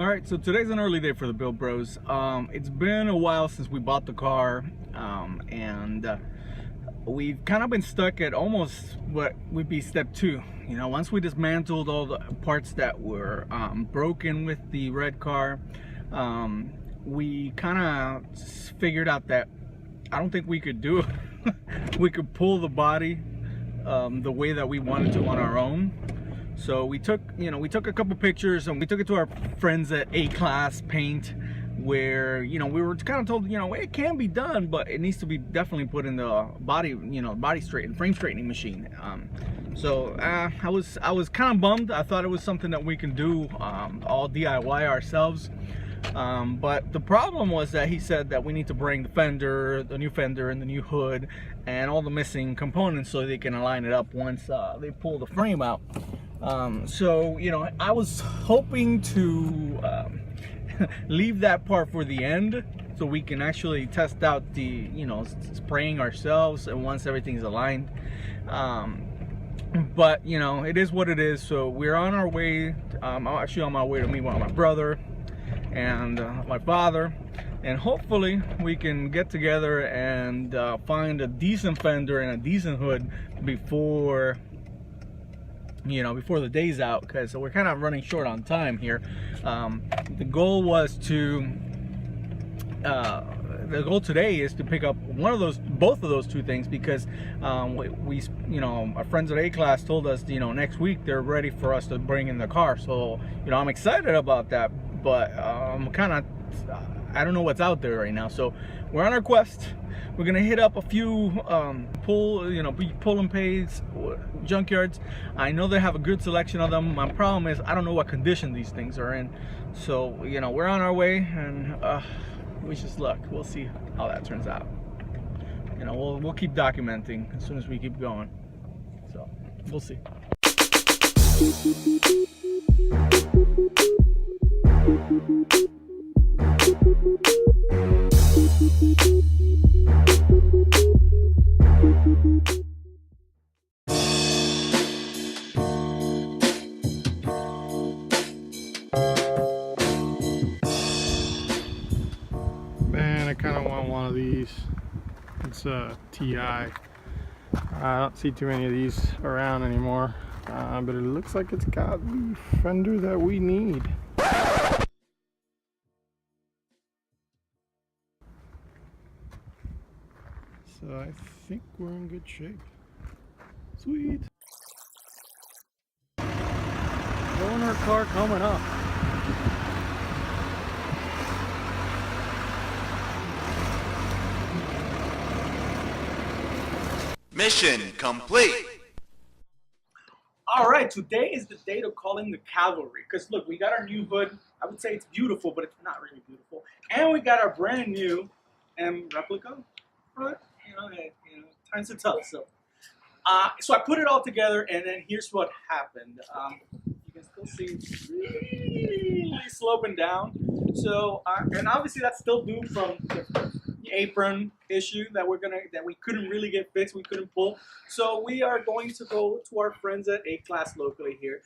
All right, so today's an early day for the Build Bros. It's been a while since we bought the car, and we've kind of been stuck at almost what would be step 2. You know, once we dismantled all the parts that were broken with the red car, we kind of figured out that I don't think we could do it. We could pull the body the way that we wanted to on our own. So we took a couple pictures and we took it to our friends at A-Class Paint, where, we were kind of told, it can be done, but it needs to be definitely put in the body, frame straightening machine. So I was kind of bummed. I thought it was something that we can do all DIY ourselves. But the problem was that he said that we need to bring the new fender and the new hood and all the missing components so they can align it up once they pull the frame out. So I was hoping to leave that part for the end so we can actually test out the spraying ourselves and once everything's aligned. But it is what it is. So we're on our way. I'm actually on my way to meet my brother and my father, and hopefully we can get together and find a decent fender and a decent hood before the day's out, because we're kind of running short on time here. The goal was to the goal today is to pick up both of those two things, because our friends at A-Class told us next week they're ready for us to bring in the car. So I'm excited about that, but I don't know what's out there right now. So we're on our quest. We're gonna hit up a few pull and pays junkyards. I know they have a good selection of them. My problem is I don't know what condition these things are in. So we're on our way, and wish us luck. We'll see how that turns out. We'll keep documenting as soon as we keep going. So we'll see. Man, I kind of want one of these. It's a TI. I don't see too many of these around anymore, but it looks like it's got the fender that we need. So I think we're in good shape. Sweet. Loaner car coming up. Mission complete. All right, today is the day to call in the cavalry, because look, we got our new hood. I would say it's beautiful, but it's not really beautiful. And we got our brand new replica, right? Times are tough. So I put it all together, and then here's what happened. You can still see it's really sloping down. So and obviously that's still due from the apron issue that we couldn't really get fixed. We couldn't pull. So we are going to go to our friends at A-Class locally here,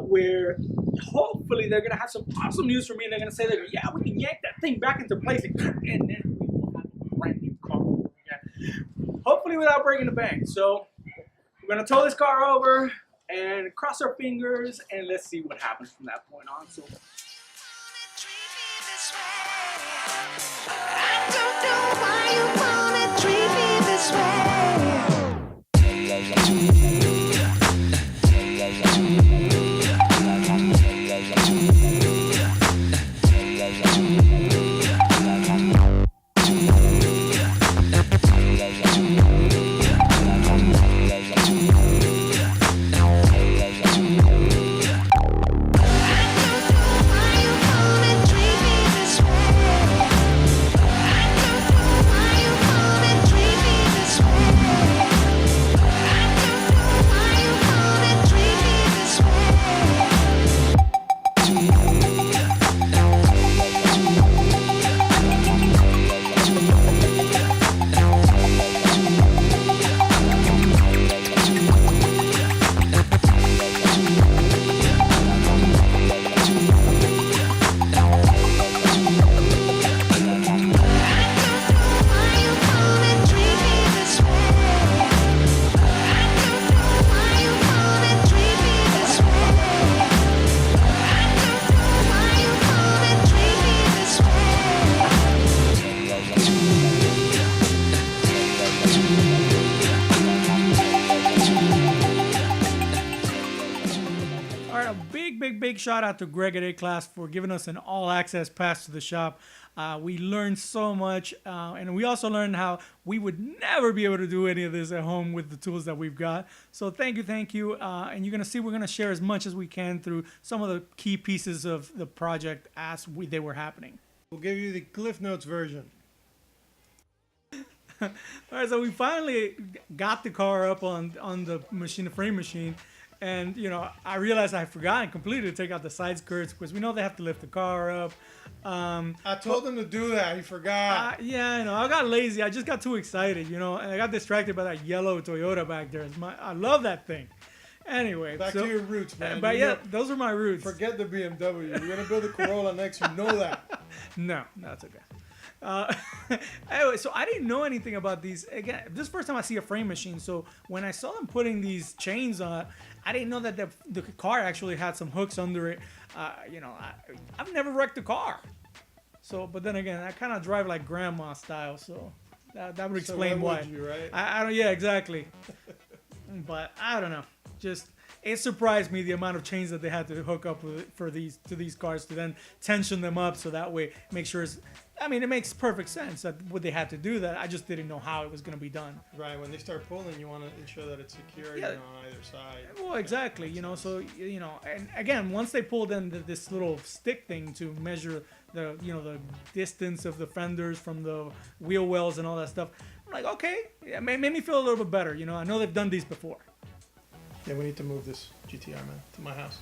where hopefully they're gonna have some awesome news for me, and they're gonna say that yeah, we can yank that thing back into place, and then we will have a brand new car. Yeah. Hopefully without breaking the bank. So we're gonna tow this car over and cross our fingers, and let's see what happens from that point on. So. This way. big shout out to Greg at A-Class for giving us an all-access pass to the shop. We learned so much, and we also learned how we would never be able to do any of this at home with the tools that we've got. So thank you. And you're going to see we're going to share as much as we can through some of the key pieces of the project as they were happening. We'll give you the Cliff Notes version. All right, so we finally got the car up on the frame machine, and you know, I realized I had forgotten completely to take out the side skirts because we know they have to lift the car up. I told him to do that. He forgot. Yeah, I know. I got lazy. I just got too excited, you know, and I got distracted by that yellow Toyota back there. I love that thing. Anyway, back to your roots, man. But yeah, those are my roots. Forget the BMW. You're gonna build a Corolla next. You know that. No, that's okay. Anyway, so I didn't know anything about these. Again, this is the first time I see a frame machine. So when I saw them putting these chains on, I didn't know that the car actually had some hooks under it. You know, I've never wrecked a car. So, but then again, I kind of drive like grandma style. So that would explain why. Would you, right? I don't. Yeah, exactly. But I don't know. Just it surprised me the amount of chains that they had to hook up with to these cars to then tension them up so that way make sure it's. I mean, it makes perfect sense that what they had to do that. I just didn't know how it was going to be done. Right. When they start pulling, you want to ensure that it's secure, Yeah. you know, on either side. Well, exactly. You know, so you know, and again, once they pulled in this little stick thing to measure the distance of the fenders from the wheel wells and all that stuff, I'm like, okay, it made me feel a little bit better. You know, I know they've done these before. Yeah, we need to move this GTR, man, to my house.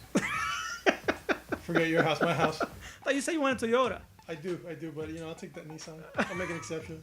Forget your house, my house. I thought you said you wanted a Toyota. I do, but you know, I'll take that Nissan. I'll make an exception.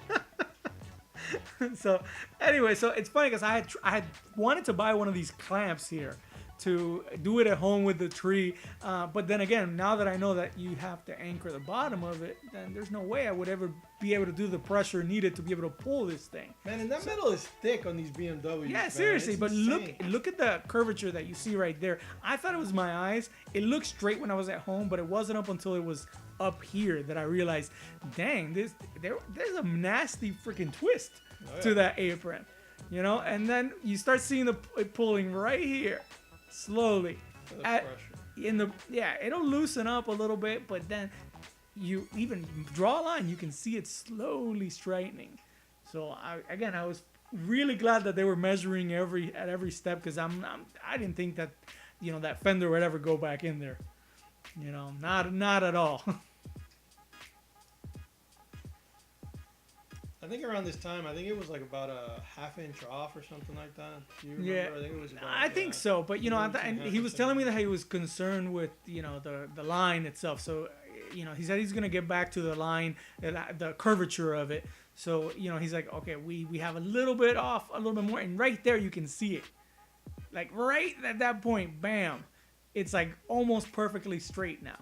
So anyway, so it's funny because I had wanted to buy one of these clamps here to do it at home with the tree, but then again, now that I know that you have to anchor the bottom of it, then there's no way I would ever be able to do the pressure needed to be able to pull this thing. Man, and that metal is thick on these BMWs. Yeah, man. seriously, It's but insane. look at the curvature that you see right there. I thought it was my eyes. It looked straight when I was at home, but it wasn't up until it was up here that I realized, dang, there's a nasty freaking twist to that apron, you know. And then you start seeing it pulling right here, slowly. It'll loosen up a little bit, but then you even draw a line, you can see it slowly straightening. So I was really glad that they were measuring at every step because I didn't think that, you know, that fender would ever go back in there. You know, not at all. I think around this time, I think it was like about a half-inch off or something like that. Do you remember? Yeah, I think it was about, I think so. But you know, and he was telling me that he was concerned with, you know, the line itself. So, you know, he said he's gonna get back to the line, the curvature of it. So, you know, he's like, okay, we have a little bit off, a little bit more, and right there you can see it, like right at that point, bam, it's like almost perfectly straight now.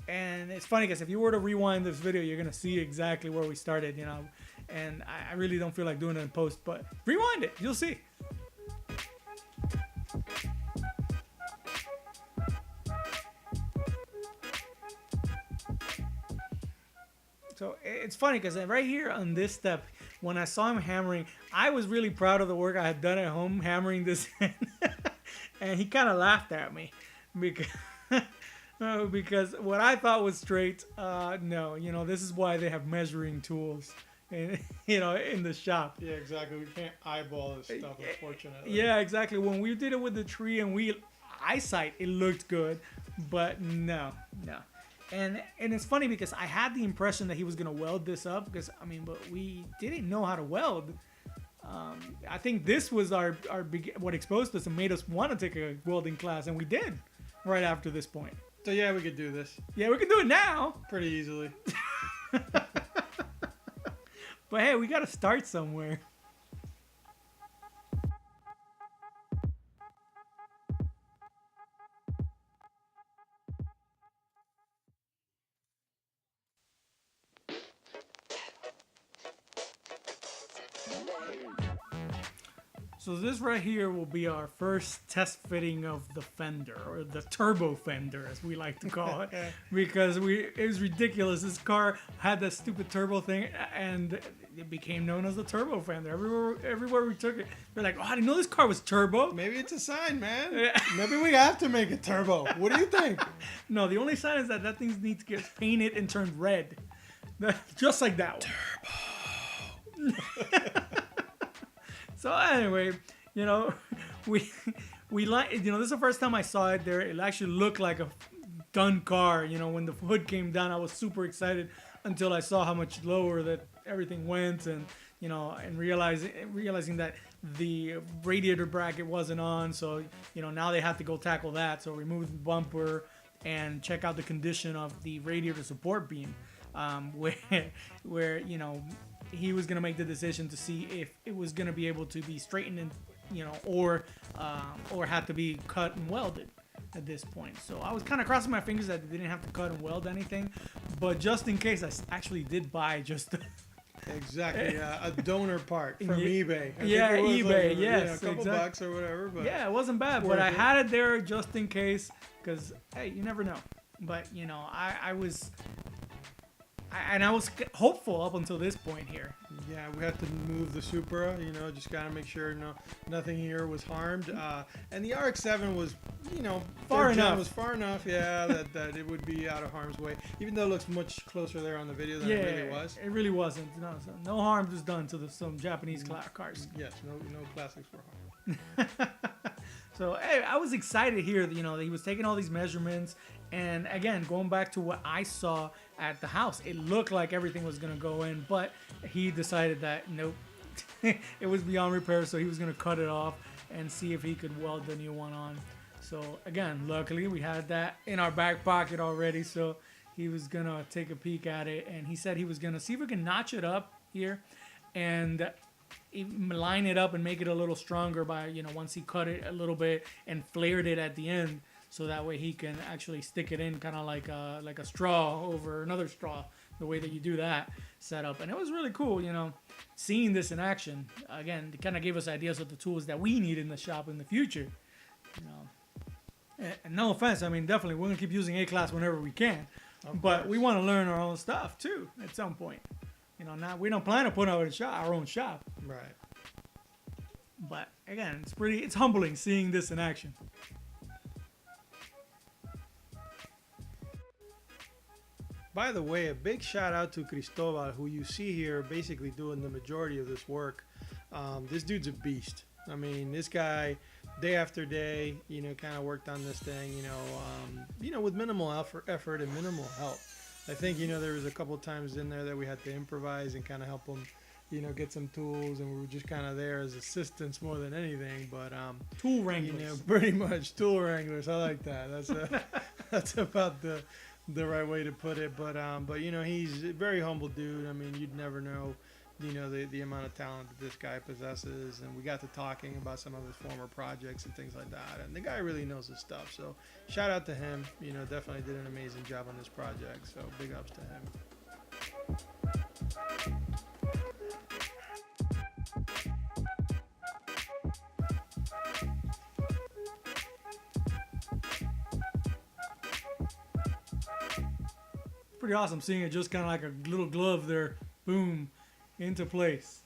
And it's funny because if you were to rewind this video, you're gonna see exactly where we started, you know. And I really don't feel like doing it in post, but rewind it, you'll see. So it's funny because right here on this step, when I saw him hammering, I was really proud of the work I had done at home hammering this in. And he kind of laughed at me because because what I thought was straight, no, you know, this is why they have measuring tools, and you know, in the shop. Yeah, exactly. We can't eyeball this stuff, unfortunately. Yeah, exactly. When we did it with the tree and eyesight, it looked good, but no. And it's funny because I had the impression that he was gonna weld this up because but we didn't know how to weld. I think this was what exposed us and made us want to take a welding class, and we did right after this point. So yeah, we could do this Yeah, we can do it now. pretty easily. But hey, we got to start somewhere. So this right here will be our first test fitting of the fender, or the turbo fender as we like to call it, because it was ridiculous. This car had that stupid turbo thing, and it became known as the turbo fender. Everywhere we took it, they're like, "Oh, I didn't know this car was turbo." Maybe it's a sign, man. Maybe we have to make it turbo. What do you think? No, the only sign is that thing needs to get painted and turned red, just like that one. Turbo. So anyway, we like, this is the first time I saw it there. It actually looked like a done car. When the hood came down, I was super excited until I saw how much lower that everything went, and and realizing that the radiator bracket wasn't on. So now they have to go tackle that. So remove the bumper and check out the condition of the radiator support beam, where he was gonna make the decision to see if it was gonna be able to be straightened and or had to be cut and welded at this point. So I was kind of crossing my fingers that they didn't have to cut and weld anything, but just in case, I actually did buy just exactly a donor part from eBay. I yeah, think it was eBay. like, Yes, a couple exactly. bucks or whatever. But yeah, it wasn't bad, but I had it there just in case, because hey, you never know. But I was hopeful up until this point here. Yeah, we had to move the Supra, just gotta make sure nothing here was harmed. And the RX-7 was, Far enough. was far enough, yeah, that it would be out of harm's way. Even though it looks much closer there on the video than it really was. It really wasn't. No harm was done to some Japanese cars. Yes, no classics were harmed. So hey, I was excited here. That he was taking all these measurements, and again, going back to what I saw at the house, it looked like everything was gonna go in, but he decided that nope, it was beyond repair, so he was gonna cut it off and see if he could weld the new one on. So again, luckily we had that in our back pocket already, so he was gonna take a peek at it, and he said he was gonna see if we can notch it up here and line it up and make it a little stronger by once he cut it a little bit and flared it at the end, so that way he can actually stick it in kind of like a straw over another straw, the way that you do that setup. And it was really cool, seeing this in action. Again, it kind of gave us ideas of the tools that we need in the shop in the future. And no offense, definitely we're gonna keep using A-Class whenever we can, but we want to learn our own stuff too at some point. Now we don't plan to put out our own shop. Right. But again, it's humbling seeing this in action. By the way, a big shout out to Cristobal, who you see here basically doing the majority of this work. This dude's a beast. This guy, day after day, kind of worked on this thing, with minimal effort and minimal help. I think, there was a couple times in there that we had to improvise and kind of help him, get some tools, and we were just kind of there as assistants more than anything. But Tool wranglers. pretty much tool wranglers. I like that. That's about the right way to put it. But he's a very humble dude. You'd never know, the amount of talent that this guy possesses. And we got to talking about some of his former projects and things like that. And the guy really knows his stuff. So shout out to him. Definitely did an amazing job on this project. So big ups to him. Pretty awesome seeing it just kind of like a little glove there, boom, into place.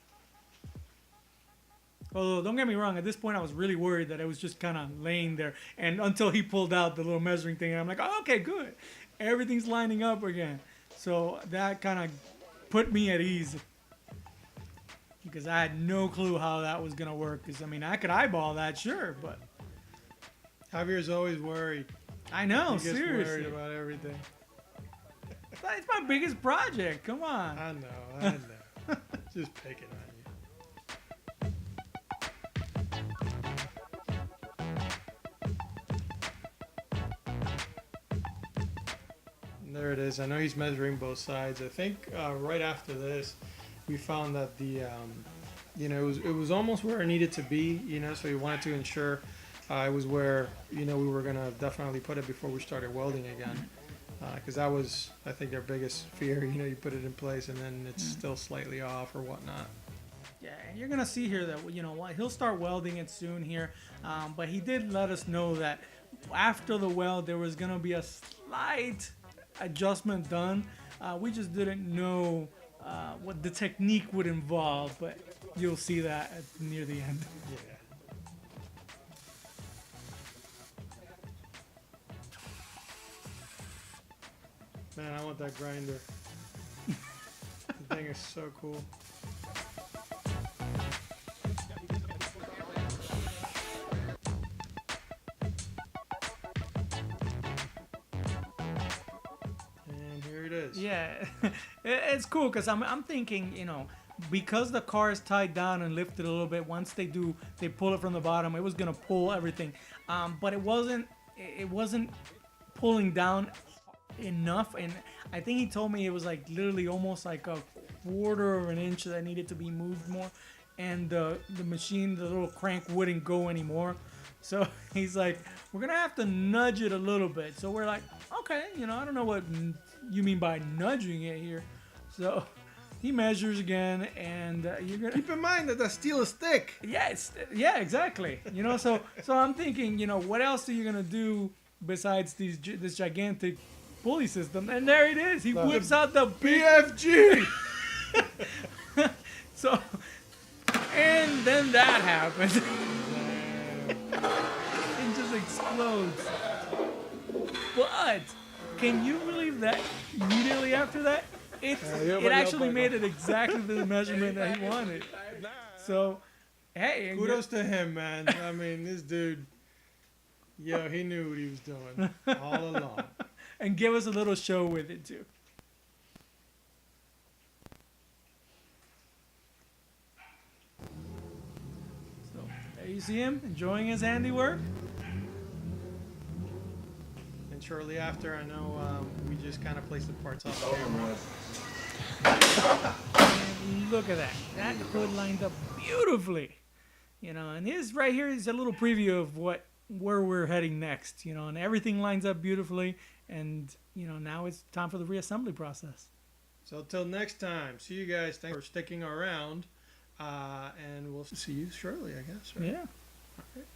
Although, don't get me wrong, at this point I was really worried that it was just kind of laying there, and until he pulled out the little measuring thing, I'm like, oh, okay, good. Everything's lining up again. So that kind of put me at ease, because I had no clue how that was going to work. Because, I could eyeball that, sure, but... Javier's always worried. I know, He gets seriously. worried about everything. It's my biggest project, come on. I know. Just picking on you. And there it is. I know he's measuring both sides. I think right after this, we found that the, it was almost where it needed to be, so we wanted to ensure it was where, we were going to definitely put it before we started welding again. Because that was, I think, their biggest fear. You put it in place and then it's still slightly off or whatnot. Yeah, and you're gonna see here that what he'll start welding it soon here, but he did let us know that after the weld there was gonna be a slight adjustment done. We just didn't know what the technique would involve, but you'll see that near the end. Yeah. Man, I want that grinder. The thing is so cool. And here it is. Yeah, it's cool because I'm thinking, because the car is tied down and lifted a little bit, once they pull it from the bottom, it was gonna pull everything, but it wasn't pulling down enough, and I think he told me it was like literally almost like a quarter of an inch that needed to be moved more, and the machine, the little crank wouldn't go anymore. So he's like, we're gonna have to nudge it a little bit. So we're like, okay, I don't know what you mean by nudging it here. So he measures again, and you're gonna Keep in mind that the steel is thick. yes, yeah, exactly. So I'm thinking, what else are you gonna do besides this gigantic pulley system? And there it is. He whips out the big BFG. so, and then that happens. It just explodes. But can you believe that immediately after that, it actually made it exactly the measurement that he wanted. So, hey, Kudos to him, man. I mean, this dude, he knew what he was doing all along. and give us a little show with it too. So there you see him enjoying his handiwork. And shortly after, I know we just kind of placed the parts off the camera. And look at that. That hood lined up beautifully. And his right here is a little preview of where we're heading next, and everything lines up beautifully, and now it's time for the reassembly process. So till next time, see you guys. Thanks for sticking around, and we'll see you shortly, I guess. Right? Yeah. All right.